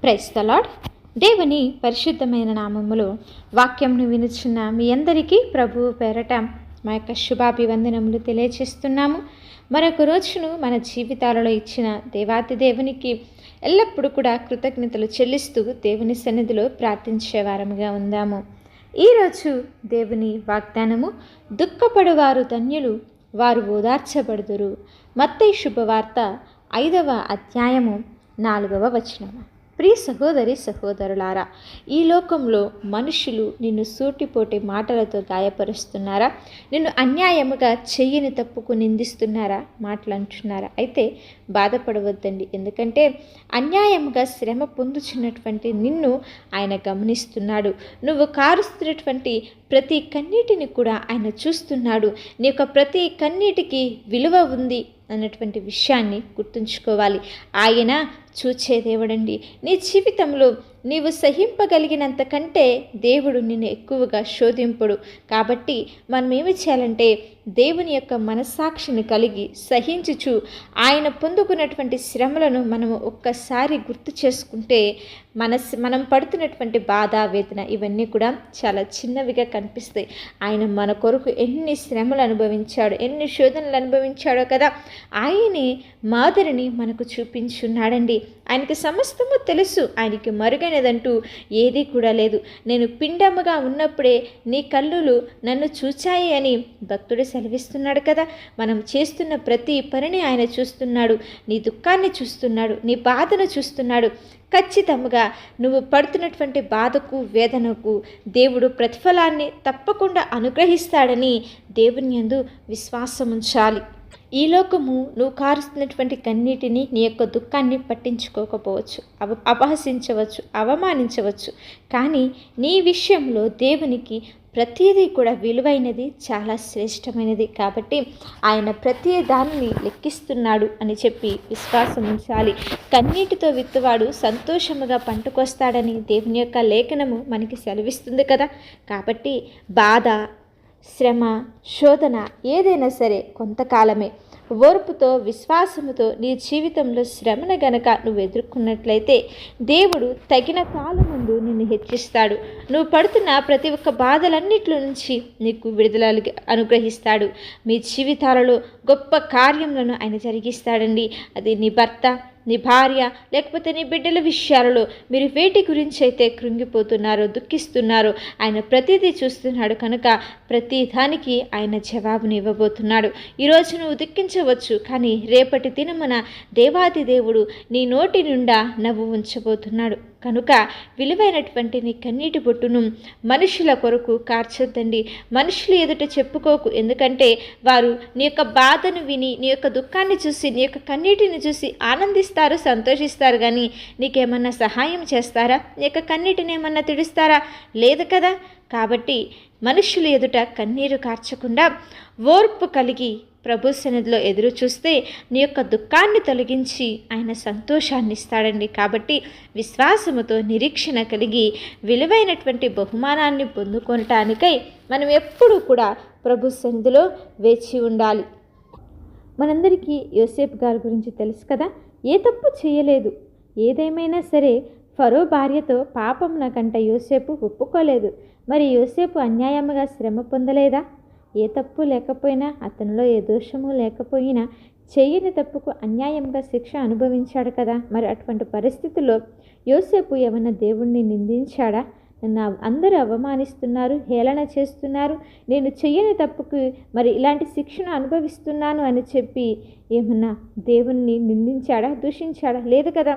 Praise the lord. దేవుని పరిశుద్ధమైన నామములో వాక్యంను వినుచున్న మీ అందరికీ ప్రభువు పేరట మా యొక్క శుభాభివందనములు తెలియచేస్తున్నాము. మరొక రోజును మన జీవితాలలో ఇచ్చిన దేవాతి దేవునికి ఎల్లప్పుడూ కూడా కృతజ్ఞతలు చెల్లిస్తూ దేవుని సన్నిధిలో ప్రార్థించే వారముగా ఉందాము. ఈరోజు దేవుని వాగ్దానము, దుఃఖపడువారు ధన్యులు, వారు ఓదార్చబడుదురు. మత్తయి శుభవార్త 5వ అధ్యాయము 4వ వచనము. ప్రియ సహోదరి సహోదరులారా, ఈ లోకంలో మనుషులు నిన్ను సూటిపోటి మాటలతో గాయపరుస్తున్నారా? నిన్ను అన్యాయముగా చెయ్యని తప్పుకు నిందిస్తున్నారా? మాటలు అంటున్నారా? అయితే బాధపడవద్దండి. ఎందుకంటే అన్యాయముగా శ్రమ పొందుచున్నటువంటి నిన్ను ఆయన గమనిస్తున్నాడు. నువ్వు కారుస్తున్నటువంటి ప్రతి కన్నీటిని కూడా ఆయన చూస్తున్నాడు. నీ యొక్క ప్రతి కన్నీటికి విలువ ఉంది అన్నటువంటి విషయాన్ని గుర్తుంచుకోవాలి. ఆయన చూచే దేవుడండి. నీ జీవితంలో నీవు సహింపగలిగినంత కంటే దేవుడు నిన్ను ఎక్కువగా శోధింపుడు. కాబట్టి మనం ఏమి చేయాలంటే దేవుని యొక్క మనస్సాక్షిని కలిగి సహించుచు ఆయన పొందుకున్నటువంటి శ్రమలను మనము ఒక్కసారి గుర్తు చేసుకుంటే మనం పడుతున్నటువంటి బాధ, వేదన ఇవన్నీ కూడా చాలా చిన్నవిగా కనిపిస్తాయి. ఆయన మన కొరకు ఎన్ని శ్రమలు అనుభవించాడు, ఎన్ని శోధనలు అనుభవించాడో కదా. ఆయనే మాదిరిని మనకు చూపించున్నాడండి. ఆయనకి సమస్తము తెలుసు. ఆయనకి మరుగైనదంటూ ఏదీ కూడా లేదు. నేను పిండముగా ఉన్నప్పుడే నీ కళ్ళులు నన్ను చూచాయి అని భక్తుడు సెలవిస్తున్నాడు కదా. మనం చేస్తున్న ప్రతి పనిని ఆయన చూస్తున్నాడు. నీ దుఃఖాన్ని చూస్తున్నాడు, నీ బాధను చూస్తున్నాడు. ఖచ్చితంగా నువ్వు పడుతున్నటువంటి బాధకు, వేదనకు దేవుడు ప్రతిఫలాన్ని తప్పకుండా అనుగ్రహిస్తాడని దేవుని యందు విశ్వాసం ఉంచాలి. ఈ లోకము నువ్వు కారుస్తున్నటువంటి కన్నీటిని, నీ యొక్క దుఃఖాన్ని పట్టించుకోకపోవచ్చు, అపహసించవచ్చు, అవమానించవచ్చు. కానీ నీ విషయంలో దేవునికి ప్రతిదీ కూడా విలువైనది, చాలా శ్రేష్టమైనది. కాబట్టి ఆయన ప్రతి దానిని లెక్కిస్తున్నాడు అని చెప్పి విశ్వాసం ఉంచాలి. కన్నీటితో విత్తువాడు సంతోషముగా పంటకొస్తాడని దేవుని యొక్క లేఖనము మనకి సెలవిస్తుంది కదా. కాబట్టి బాధ, శ్రమ, శోధన ఏదైనా సరే కొంతకాలమే. ఓర్పుతో, విశ్వాసముతో నీ జీవితంలో శ్రమను గనక నువ్వు ఎదుర్కొన్నట్లయితే దేవుడు తగిన కాలం ముందు నిన్ను హెచ్చిస్తాడు. నువ్వు పడుతున్న ప్రతి ఒక్క బాధలన్నిటి నుంచి నీకు విడుదల అనుగ్రహిస్తాడు. మీ జీవితాలలో గొప్ప కార్యములను ఆయన జరిగిస్తాడండి. అది నీ భర్త, నీ భార్య, లేకపోతే నీ బిడ్డల విషయాలలో మీరు వేటి గురించి అయితే కృంగిపోతున్నారో, దుఃఖిస్తున్నారో ఆయన ప్రతిదీ చూస్తున్నాడు. కనుక ప్రతి దానికి ఆయన జవాబుని ఇవ్వబోతున్నాడు. ఈరోజు నువ్వు దుఃఖించవచ్చు, కానీ రేపటి దినమున దేవాది దేవుడు నీ నోటి నిండా నవ్వు ఉంచబోతున్నాడు. కనుక విలువైనటువంటి నీ కన్నీటి బొట్టును మనుషుల కొరకు కార్చొద్దండి. మనుషులు ఎదుట చెప్పుకోకు. ఎందుకంటే వారు నీ యొక్క బాధను విని, నీ యొక్క దుఃఖాన్ని చూసి, నీ యొక్క కన్నీటిని చూసి ఆనందిస్తారు, సంతోషిస్తారు. కానీ నీకేమన్నా సహాయం చేస్తారా? నీ యొక్క కన్నీటిని ఏమన్నా తుడుస్తారా? లేదు కదా. కాబట్టి మనుషులు ఎదుట కన్నీరు కార్చకుండా ఓర్పు కలిగి ప్రభు సన్నిధిలో ఎదురు చూస్తే నీ యొక్క దుఃఖాన్ని తొలగించి ఆయన సంతోషాన్ని ఇస్తాడండి. కాబట్టి విశ్వాసముతో నిరీక్షణ కలిగి విలువైనటువంటి బహుమానాన్ని పొందుకొనటానికై మనం ఎప్పుడూ కూడా ప్రభు సన్నిధిలో వేచి ఉండాలి. మనందరికీ యోసేపు గారి గురించి తెలుసు కదా. ఏ తప్పు చేయలేదు. ఏదేమైనా సరే ఫరో భార్యతో పాపం నాకంట యోసేపు ఒప్పుకోలేదు. మరి యోసేపు అన్యాయముగా శ్రమ పొందలేదా? ఏ తప్పు లేకపోయినా, అతనిలో ఏ దోషము లేకపోయినా చేయని తప్పుకు అన్యాయంగా శిక్ష అనుభవించాడు కదా. మరి అటువంటి పరిస్థితుల్లో యోసేపు ఏమన్నా దేవుణ్ణి నిందించాడా? నన్ను అందరూ అవమానిస్తున్నారు, హేళన చేస్తున్నారు, నేను చెయ్యని తప్పుకు మరి ఇలాంటి శిక్షను అనుభవిస్తున్నాను అని చెప్పి ఏమన్నా దేవుణ్ణి నిందించాడా, దూషించాడా? లేదు కదా.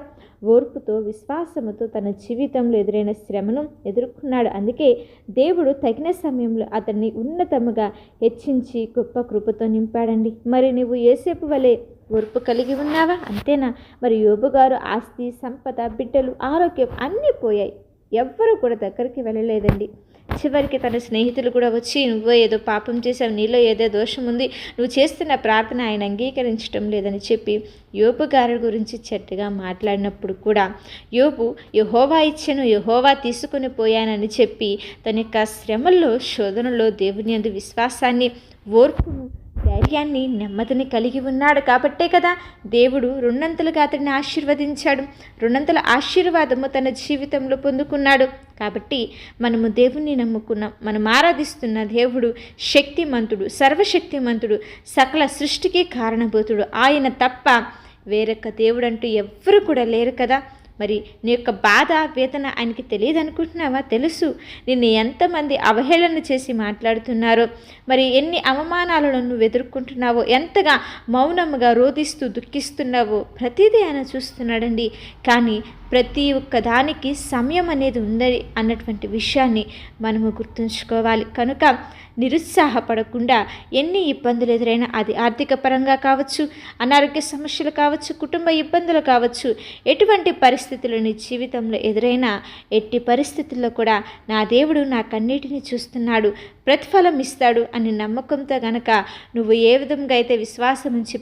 ఓర్పుతో, విశ్వాసముతో తన జీవితంలో ఎదురైన శ్రమను ఎదుర్కొన్నాడు. అందుకే దేవుడు తగిన సమయంలో అతన్ని ఉన్నతముగా హెచ్చించి గొప్ప కృపతో నింపాడండి. మరి నువ్వు యోసేపు వలె ఓర్పు కలిగి ఉన్నావా? అంతేనా? మరి యోబు గారు ఆస్తి, సంపద, బిడ్డలు, ఆరోగ్యం అన్నీ పోయాయి. ఎవ్వరూ కూడా దగ్గరికి వెళ్ళలేదండి. చివరికి తన స్నేహితులు కూడా వచ్చి, నువ్వు ఏదో పాపం చేసావు, నీలో ఏదో దోషం ఉంది, నువ్వు చేస్తున్న ప్రార్థన ఆయన అంగీకరించడం లేదని చెప్పి యోబు గారి గురించి చెడ్డగా మాట్లాడినప్పుడు కూడా యోబు యెహోవా ఇచ్చెను, యెహోవా తీసుకుని పోయానని చెప్పి తన యొక్క శ్రమల్లో, శోధనలో దేవుని యందు విశ్వాసాన్ని, ఓర్పును ధైర్యాన్ని నెమ్మదిని కలిగి ఉన్నాడు కాబట్టే కదా దేవుడు రెండంతలుగా అతడిని ఆశీర్వదించాడు. రెండంతల ఆశీర్వాదము తన జీవితంలో పొందుకున్నాడు. కాబట్టి మనము దేవుణ్ణి నమ్ముకున్నాం. మనం ఆరాధిస్తున్న దేవుడు శక్తిమంతుడు, సర్వశక్తిమంతుడు, సకల సృష్టికి కారణభూతుడు. ఆయన తప్ప వేరొక దేవుడు అంటూ ఎవ్వరు కూడా లేరు కదా. మరి నీ యొక్క బాధ వేదన ఆయనకి తెలియదు అనుకుంటున్నావా? తెలుసు. నిన్ను ఎంతమంది అవహేళన చేసి మాట్లాడుతున్నారో, మరి ఎన్ని అవమానాలను నువ్వు ఎదుర్కొంటున్నావో, ఎంతగా మౌనముగా రోధిస్తూ దుఃఖిస్తున్నావో ప్రతిదీ ఆయన చూస్తున్నాడండి. కానీ ప్రతి ఒక్క దానికి సమయం అనేది ఉందని అన్నటువంటి విషయాన్ని మనము గుర్తుంచుకోవాలి. కనుక నిరుత్సాహపడకుండా ఎన్ని ఇబ్బందులు ఎదురైనా, అది ఆర్థిక పరంగా కావచ్చు, అనారోగ్య సమస్యలు కావచ్చు, కుటుంబ ఇబ్బందులు కావచ్చు, ఎటువంటి పరిస్థితులు నీ జీవితంలో ఎదురైనా ఎట్టి పరిస్థితుల్లో కూడా నా దేవుడు నా కన్నీటిని చూస్తున్నాడు, ప్రతిఫలం ఇస్తాడు అని నమ్మకంతో గనక నువ్వు ఏ విధంగా అయితే విశ్వాసం ఉంచి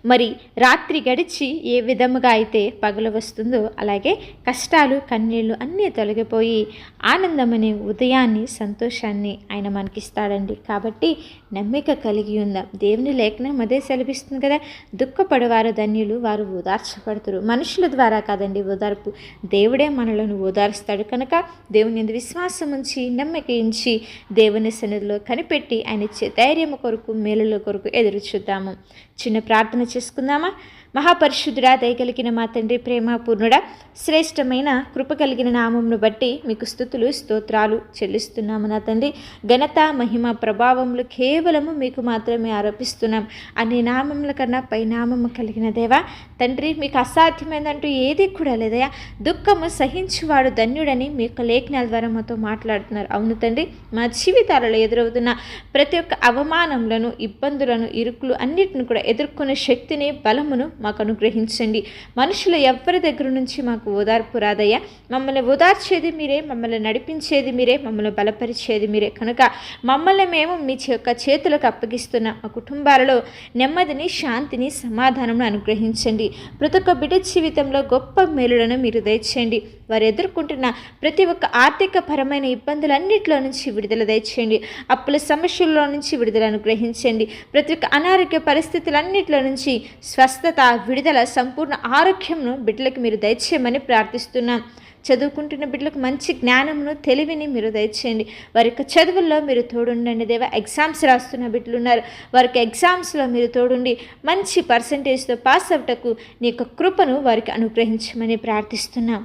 మరి రాత్రి గడిచి ఏ విధముగా అయితే పగలు వస్తుందో అలాగే కష్టాలు కన్నీళ్ళు అన్నీ తొలగిపోయి ఆనందమనే ఉదయాన్ని సంతోషాన్ని ఆయన మనకిస్తాడండి. కాబట్టి నమ్మిక కలిగి ఉందాం. దేవుని లేఖనం అదే సెలవిస్తుంది కదా, దుఃఖపడేవారు ధన్యులు, వారు ఓదార్చబడతారు. మనుషుల ద్వారా కాదండి ఓదార్పు, దేవుడే మనలను ఓదారుస్తాడు. కనుక దేవుని యందు విశ్వాసం ఉంచి నమ్మిక ఉంచి దేవుని సన్నిధిలో కనిపెట్టి ఆయన ఇచ్చే ధైర్యం కొరకు మేలుల కొరకు ఎదురు చూద్దాము. చిన్న ప్రార్థన చేసుకుందామా? మహాపరిశుద్ధుడా, దయగలిగిన మా తండ్రి, ప్రేమ పూర్ణుడా, శ్రేష్టమైన కృప కలిగిన నామమును బట్టి మీకు స్తుతులు స్తోత్రాలు చెల్లిస్తున్నాము. నా తండ్రి, ఘనత మహిమ ప్రభావములు కేవలము మీకు మాత్రమే ఆరోపిస్తున్నాం. అన్ని నామముల కన్నా పై నామము కలిగిన దేవా తండ్రి, మీకు అసాధ్యమైందంటూ ఏది కూడా లేదయా. దుఃఖము సహించువాడు ధన్యుడని మీ యొక్క లేఖనాల ద్వారా మాతో మాట్లాడుతున్నారు. అవును తండ్రి, మా జీవితాలలో ఎదురవుతున్న ప్రతి ఒక్క అవమానములను, ఇబ్బందులను, ఇరుకులు అన్నిటిని కూడా ఎదుర్కొనే శక్తిని, బలమును మాకు అనుగ్రహించండి. మనుషులు ఎవ్వరి దగ్గర నుంచి మాకు ఓదార్పు రాదయ్యా. మమ్మల్ని ఓదార్చేది మీరే, మమ్మల్ని నడిపించేది మీరే, మమ్మల్ని బలపరిచేది మీరే. కనుక మమ్మల్ని మేము మీ యొక్క చేతులకు అప్పగిస్తున్న మా కుటుంబాలలో నెమ్మదిని, శాంతిని, సమాధానం అనుగ్రహించండి. ప్రతి ఒక్క బిడ్డ జీవితంలో గొప్ప మేలులను మీరు దయచేయండి. వారు ఎదుర్కొంటున్న ప్రతి ఒక్క ఆర్థిక పరమైన ఇబ్బందులన్నింటిలో నుంచి విడుదల దయచేయండి. అప్పుల సమస్యల్లో నుంచి విడుదల అనుగ్రహించండి. ప్రతి ఒక్క అనారోగ్య పరిస్థితులన్నింటిలో నుంచి స్వస్థత, విడుదల, సంపూర్ణ ఆరోగ్యంను బిడ్డలకు మీరు దయచేయమని ప్రార్థిస్తున్నాం. చదువుకుంటున్న బిడ్డలకు మంచి జ్ఞానమును, తెలివిని మీరు దయచేయండి. వారి యొక్క చదువుల్లో మీరు తోడుండండి దేవా. ఎగ్జామ్స్ రాస్తున్న బిడ్డలు ఉన్నారు, వారికి ఎగ్జామ్స్లో మీరు తోడుండి మంచి పర్సంటేజ్తో పాస్ అవుటకు నీ యొక్క కృపను వారికి అనుగ్రహించమని ప్రార్థిస్తున్నాం.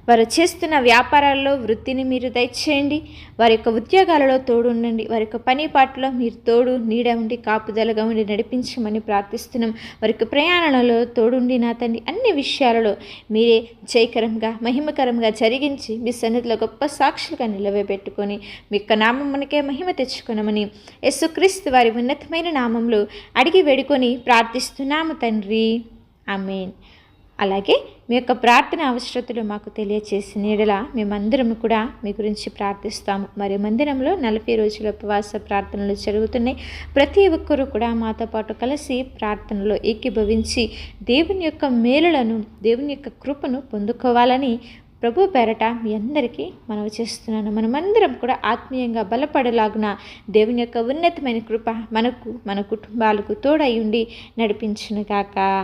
వారు చేస్తున్న వ్యాపారాల్లో వృత్తిని మీరు దయచేయండి. వారి యొక్క ఉద్యోగాలలో తోడు ఉండండి. వారి యొక్క పని పాటలో మీరు తోడు నీడ ఉండి కాపుదలగా ఉండి నడిపించమని ప్రార్థిస్తున్నాం. వారి యొక్క ప్రయాణంలో తోడుండి నా తండ్రి అన్ని విషయాలలో మీరే జయకరంగా, మహిమకరంగా జరిగించి మీ సన్నిధిలో గొప్ప సాక్షులుగా నిలవబెట్టుకొని మీ యొక్క నామమునకే మహిమ తెచ్చుకొనమని యేసుక్రీస్తు వారి ఉన్నతమైన నామంలో అడిగి వేడుకొని ప్రార్థిస్తున్నాము తండ్రి. ఆమేన్. అలాగే మీ యొక్క ప్రార్థన అవసరతలు మాకు తెలియచేసిన యెడల మేమందరం కూడా మీ గురించి ప్రార్థిస్తాము. మరి మందిరంలో 40 రోజుల ఉపవాస ప్రార్థనలు జరుగుతున్నాయి. ప్రతి ఒక్కరూ కూడా మాతో పాటు కలిసి ప్రార్థనలో ఏకీభవించి దేవుని యొక్క మేలులను, దేవుని యొక్క కృపను పొందుకోవాలని ప్రభు పేరట మీ అందరికీ మనవి చేస్తున్నాను. మనమందరం కూడా ఆత్మీయంగా బలపడేలాగున దేవుని యొక్క ఉన్నతమైన కృప మనకు, మన కుటుంబాలకు తోడై ఉండి నడిపించునుగాక.